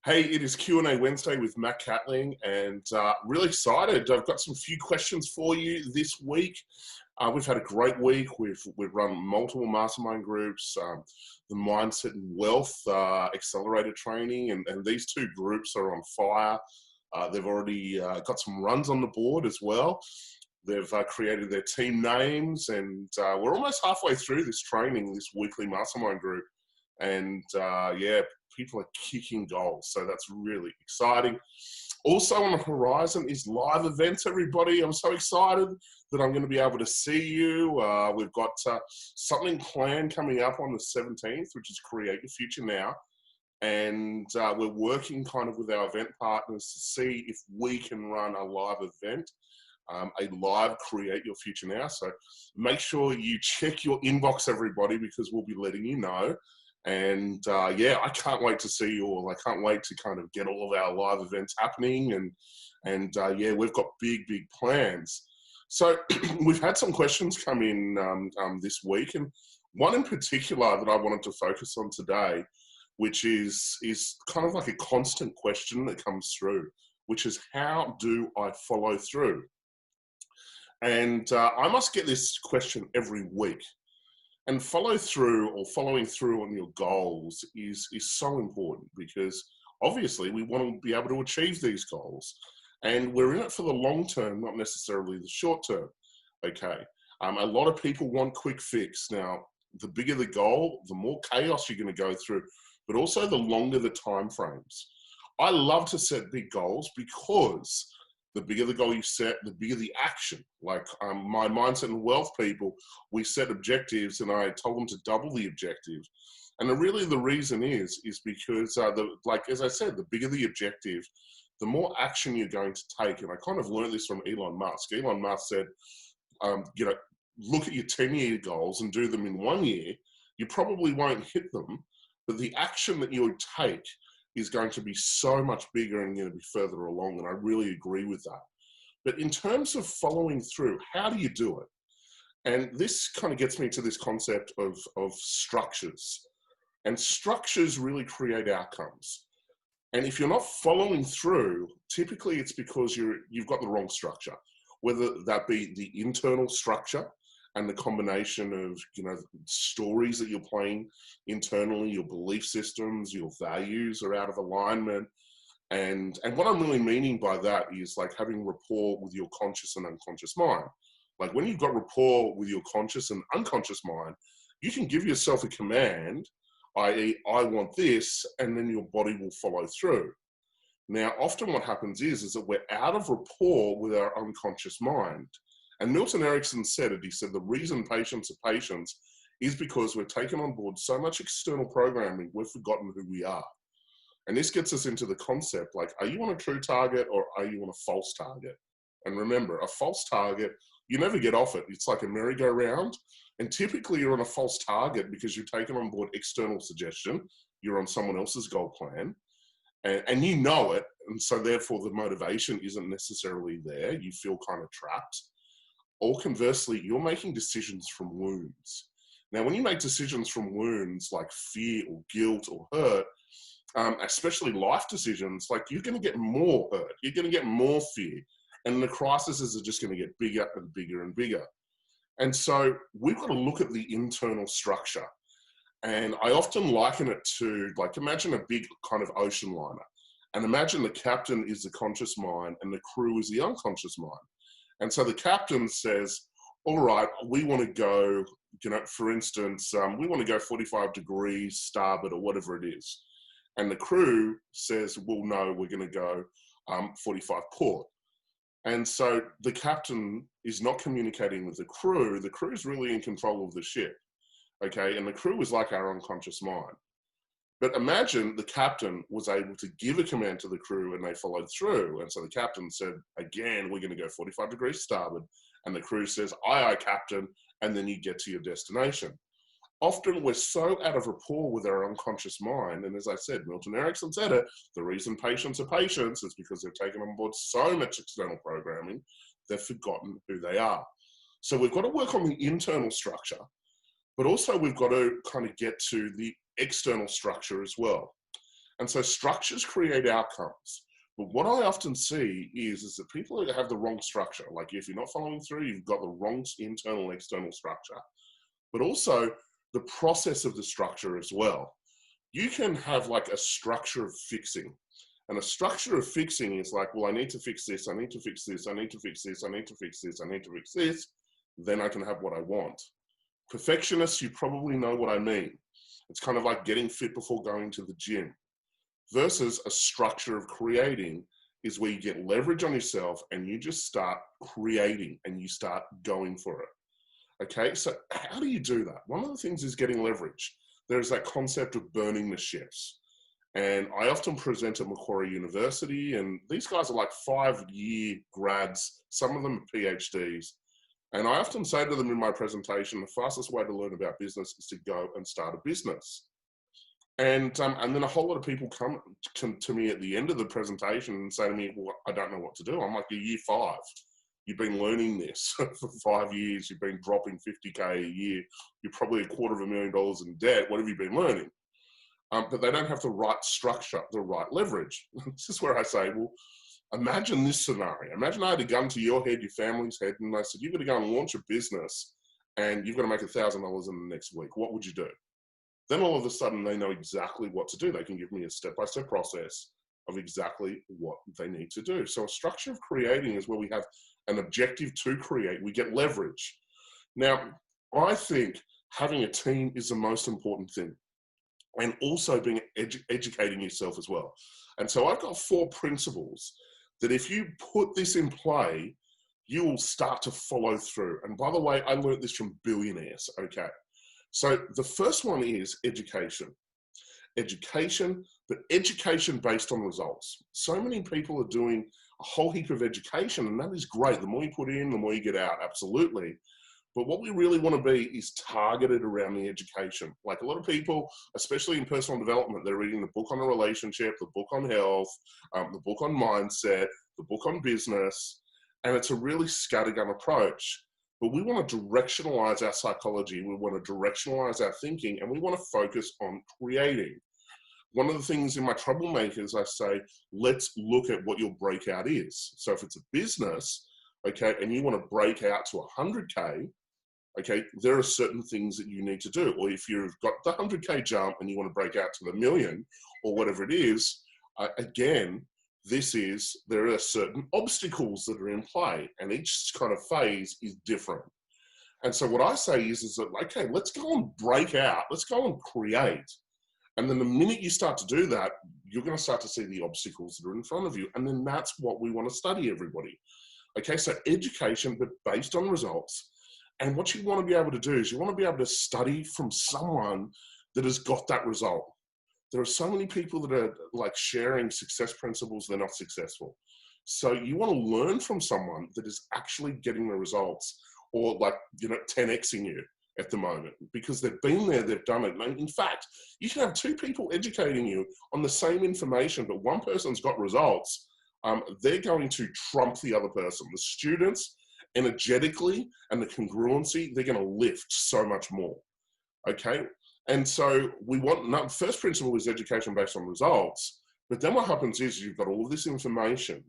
Hey, it is Q&A Wednesday with Matt Catling, and really excited. I've got some few questions for you this week. We've had a great week. We've run multiple mastermind groups, the Mindset and Wealth Accelerator Training, and these two groups are on fire. They've already got some runs on the board as well. They've created their team names, and we're almost halfway through this training, this weekly mastermind group. And yeah, people are kicking goals, so that's really exciting. Also on the horizon is live events, everybody. I'm so excited that I'm going to be able to see you. We've got something planned coming up on the 17th, which is Create Your Future Now. And we're working kind of with our event partners to see if we can run a live event, a live Create Your Future Now. So make sure you check your inbox, everybody, because we'll be letting you know. And yeah, I can't wait to see you all. I can't wait to kind of get all of our live events happening. And yeah, we've got big plans. So we've had some questions come in this week, and one in particular that I wanted to focus on today, which is kind of like a constant question that comes through, which is, how do I follow through? And I must get this question every week. And following through on your goals is so important, because obviously we want to be able to achieve these goals. And we're in it for the long term, not necessarily the short term. Okay. A lot of people want quick fix. Now, the bigger the goal, the more chaos you're going to go through, but also the longer the time frames. I love to set big goals because the bigger the goal you set, the bigger the action. Like my Mindset and Wealth people, we set objectives, and I told them to double the objective. And really the reason is because, like as I said, the bigger the objective, the more action you're going to take. And I kind of learned this from Elon Musk. Elon Musk said, look at your 10-year goals and do them in 1 year. You probably won't hit them, but the action that you would take is going to be so much bigger and going to be further along. And I really agree with that. But in terms of following through, how do you do it? And this kind of gets me to this concept of structures. And structures really create outcomes. And if you're not following through, typically it's because you've got the wrong structure, whether that be the internal structure and the combination of, stories that you're playing internally, your belief systems, your values are out of alignment. And what I'm really meaning by that is like having rapport with your conscious and unconscious mind. Like when you've got rapport with your conscious and unconscious mind, you can give yourself a command, i.e., I want this, and then your body will follow through. Now, often what happens is that we're out of rapport with our unconscious mind. And Milton Erickson said it. He said, the reason patients are patients is because we've taken on board so much external programming, we've forgotten who we are. And this gets us into the concept, like, are you on a true target or are you on a false target? And remember, a false target, you never get off it. It's like a merry-go-round. And typically you're on a false target because you've taken on board external suggestion. You're on someone else's goal plan. And you know it. And so therefore the motivation isn't necessarily there. You feel kind of trapped. Or conversely, you're making decisions from wounds. Now, when you make decisions from wounds like fear or guilt or hurt, especially life decisions, like you're going to get more hurt, you're going to get more fear, and the crises are just going to get bigger and bigger and bigger. And so we've got to look at the internal structure. And I often liken it to, like, imagine a big kind of ocean liner. And imagine the captain is the conscious mind and the crew is the unconscious mind. And so the captain says, all right, we want to go, for instance, we want to go 45 degrees starboard or whatever it is. And the crew says, well, no, we're going to go 45 port. And so the captain is not communicating with the crew. The crew is really in control of the ship. Okay. And the crew is like our unconscious mind. But imagine the captain was able to give a command to the crew and they followed through. And so the captain said, again, we're going to go 45 degrees starboard. And the crew says, aye, captain. And then you get to your destination. Often we're so out of rapport with our unconscious mind. And as I said, Milton Erickson said it, the reason patients are patients is because they've taken on board so much external programming, they've forgotten who they are. So we've got to work on the internal structure, but also we've got to kind of get to the external structure as well. And so structures create outcomes. But what I often see is that people have the wrong structure. Like if you're not following through, you've got the wrong internal and external structure, but also the process of the structure as well. You can have like a structure of fixing. And a structure of fixing is like, well, I need to fix this, I need to fix this, I need to fix this, I need to fix this, I need to fix this, then I can have what I want. Perfectionists, you probably know what I mean. It's kind of like getting fit before going to the gym. Versus a structure of creating is where you get leverage on yourself and you just start creating and you start going for it. Okay, so how do you do that? One of the things is getting leverage. There's that concept of burning the ships. And I often present at Macquarie University, and these guys are like 5-year grads, some of them are PhDs. And I often say to them in my presentation, the fastest way to learn about business is to go and start a business. And then a whole lot of people come to me at the end of the presentation and say to me, well, I don't know what to do. I'm like, you're year 5. You've been learning this for 5 years. You've been dropping 50K a year. You're probably $250,000 in debt. What have you been learning? But they don't have the right structure, the right leverage. This is where I say, well, imagine this scenario. Imagine I had a gun to your head, your family's head, and I said, you've got to go and launch a business and you've got to make $1,000 in the next week. What would you do? Then all of a sudden they know exactly what to do. They can give me a step-by-step process of exactly what they need to do. So a structure of creating is where we have an objective to create. We get leverage. Now, I think having a team is the most important thing, and also being educating yourself as well. And so I've got 4 principles that if you put this in play, you will start to follow through. And by the way, I learned this from billionaires, okay? So the first one is education. Education, but education based on results. So many people are doing a whole heap of education, and that is great. The more you put in, the more you get out, absolutely. But what we really want to be is targeted around the education. Like a lot of people, especially in personal development, they're reading the book on a relationship, the book on health, the book on mindset, the book on business, and it's a really scattergun approach. But we want to directionalize our psychology, we want to directionalize our thinking, and we want to focus on creating. One of the things in my troublemakers, I say, let's look at what your breakout is. So if it's a business, okay, and you want to break out to 100K, okay, there are certain things that you need to do. Or if you've got the 100K jump and you want to break out to the million or whatever it is, again, there are certain obstacles that are in play, and each kind of phase is different. And so what I say is that, okay, let's go and break out, let's go and create. And then the minute you start to do that, you're going to start to see the obstacles that are in front of you. And then that's what we want to study, everybody. Okay, so education, but based on results. And what you want to be able to do is you want to be able to study from someone that has got that result. There are so many people that are like sharing success principles, they're not successful. So you want to learn from someone that is actually getting the results, or like, 10xing you at the moment, because they've been there, they've done it. And in fact, you can have 2 people educating you on the same information, but one person's got results. They're going to trump the other person. The students, energetically and the congruency, they're going to lift so much more. Okay. And so the first principle is education based on results. But then what happens is you've got all of this information.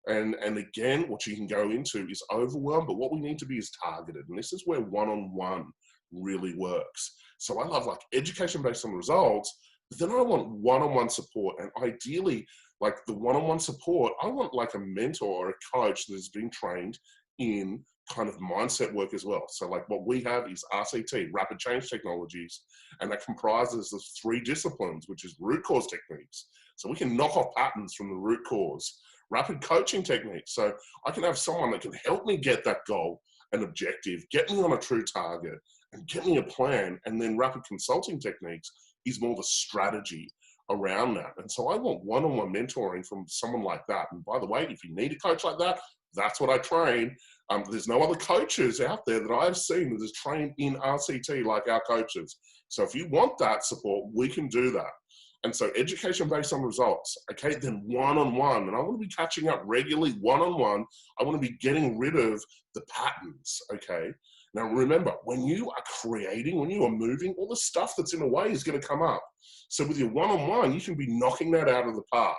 And again, what you can go into is overwhelm, but what we need to be is targeted. And this is where one-on-one really works. So I love like education based on results, but then I want one-on-one support. And ideally, like the one-on-one support, I want like a mentor or a coach that has been trained in kind of mindset work as well. So like what we have is RCT, Rapid Change Technologies, and that comprises of 3 disciplines, which is root cause techniques. So we can knock off patterns from the root cause. Rapid coaching techniques. So I can have someone that can help me get that goal and objective, get me on a true target, and get me a plan. And then rapid consulting techniques is more the strategy around that. And so I want one-on-one mentoring from someone like that. And by the way, if you need a coach like that, that's what I train. There's no other coaches out there that I've seen that is trained in RCT like our coaches. So if you want that support, we can do that. And so education based on results, okay, then one-on-one. And I want to be catching up regularly one-on-one. I want to be getting rid of the patterns, okay? Now, remember, when you are creating, when you are moving, all the stuff that's in the way is going to come up. So with your one-on-one, you can be knocking that out of the park.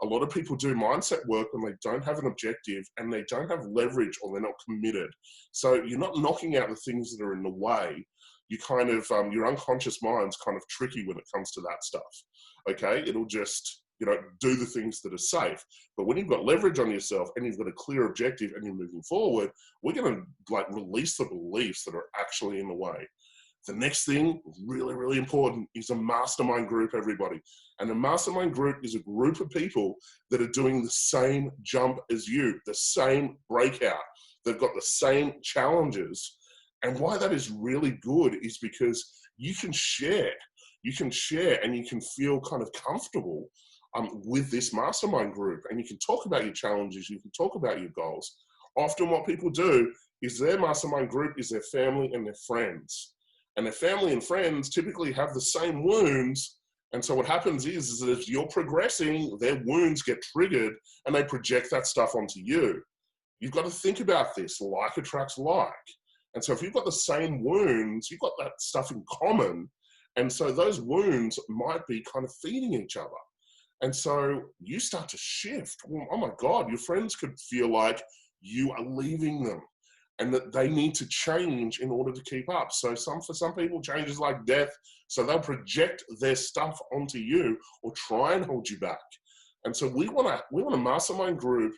A lot of people do mindset work when they don't have an objective and they don't have leverage or they're not committed. So you're not knocking out the things that are in the way. You kind of, your unconscious mind's kind of tricky when it comes to that stuff. Okay, it'll just, do the things that are safe. But when you've got leverage on yourself and you've got a clear objective and you're moving forward, we're going to release the beliefs that are actually in the way. The next thing, really, really important, is a mastermind group, everybody. And a mastermind group is a group of people that are doing the same jump as you, the same breakout. They've got the same challenges. And why that is really good is because you can share and you can feel kind of comfortable with this mastermind group, and you can talk about your challenges, you can talk about your goals. Often what people do is their mastermind group is their family and their friends. And their family and friends typically have the same wounds. And so what happens is that as you're progressing, their wounds get triggered and they project that stuff onto you. You've got to think about this, like attracts like. And so if you've got the same wounds, you've got that stuff in common. And so those wounds might be kind of feeding each other. And so you start to shift. Well, oh my God, your friends could feel like you are leaving them and that they need to change in order to keep up. So for some people, change is like death. So they'll project their stuff onto you or try and hold you back. And so we want a mastermind group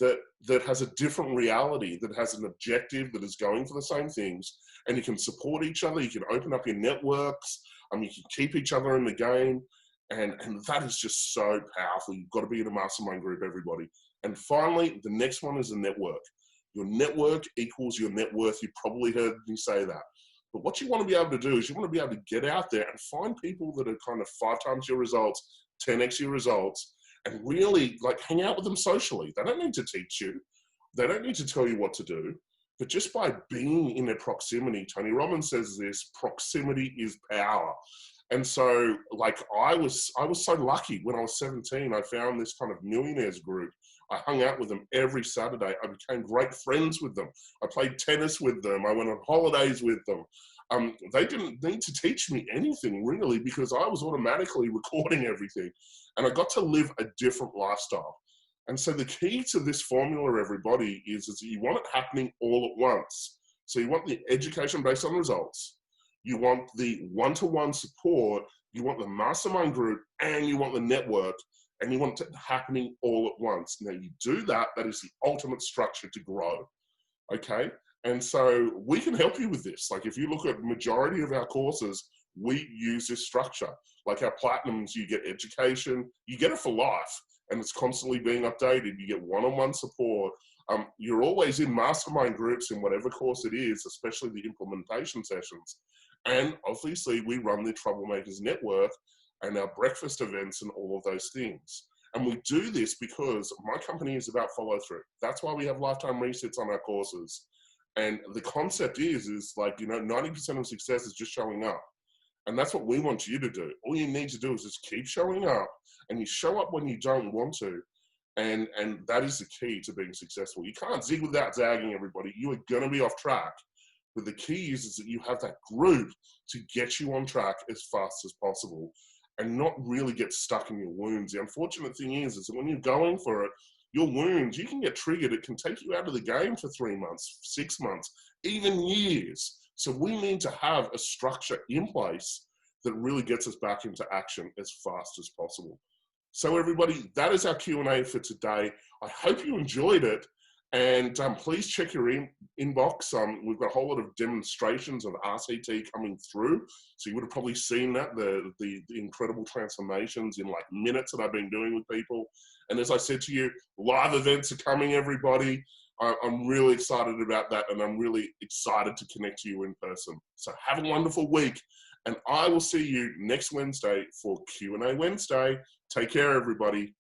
that has a different reality, that has an objective, that is going for the same things, and you can support each other. You can open up your networks. You can keep each other in the game. And that is just so powerful. You've got to be in a mastermind group, everybody. And finally, the next one is a network. Your network equals your net worth. You probably heard me say that. But what you want to be able to do is you want to be able to get out there and find people that are kind of 5 times your results, 10x your results, and really hang out with them socially. They don't need to teach you. They don't need to tell you what to do. But just by being in their proximity, Tony Robbins says this, proximity is power. And so I was so lucky when I was 17, I found this kind of millionaires group. I hung out with them every Saturday. I became great friends with them. I played tennis with them. I went on holidays with them. They didn't need to teach me anything really because I was automatically recording everything and I got to live a different lifestyle. And so the key to this formula, everybody, is that you want it happening all at once. So you want the education based on results. You want the one-to-one support, you want the mastermind group, and you want the network, and you want it happening all at once. Now you do that, that is the ultimate structure to grow, okay? And so we can help you with this. If you look at the majority of our courses, we use this structure. Our platinums, you get education, you get it for life, and it's constantly being updated. You get one-on-one support. You're always in mastermind groups in whatever course it is, especially the implementation sessions. And obviously we run the Troublemakers Network and our breakfast events and all of those things. And we do this because my company is about follow through. That's why we have lifetime resets on our courses. And the concept is 90% of success is just showing up. And that's what we want you to do. All you need to do is just keep showing up, and you show up when you don't want to. And that is the key to being successful. You can't zig without zagging, everybody. You are going to be off track. But the key is that you have that group to get you on track as fast as possible and not really get stuck in your wounds. The unfortunate thing is that when you're going for it, your wounds, you can get triggered. It can take you out of the game for 3 months, 6 months, even years. So we need to have a structure in place that really gets us back into action as fast as possible. So everybody, that is our Q&A for today. I hope you enjoyed it. And please check your inbox. We've got a whole lot of demonstrations of RCT coming through. So you would have probably seen that, the incredible transformations in minutes that I've been doing with people. And as I said to you, live events are coming, everybody. I'm really excited about that. And I'm really excited to connect to you in person. So have a wonderful week. And I will see you next Wednesday for Q&A Wednesday. Take care, everybody.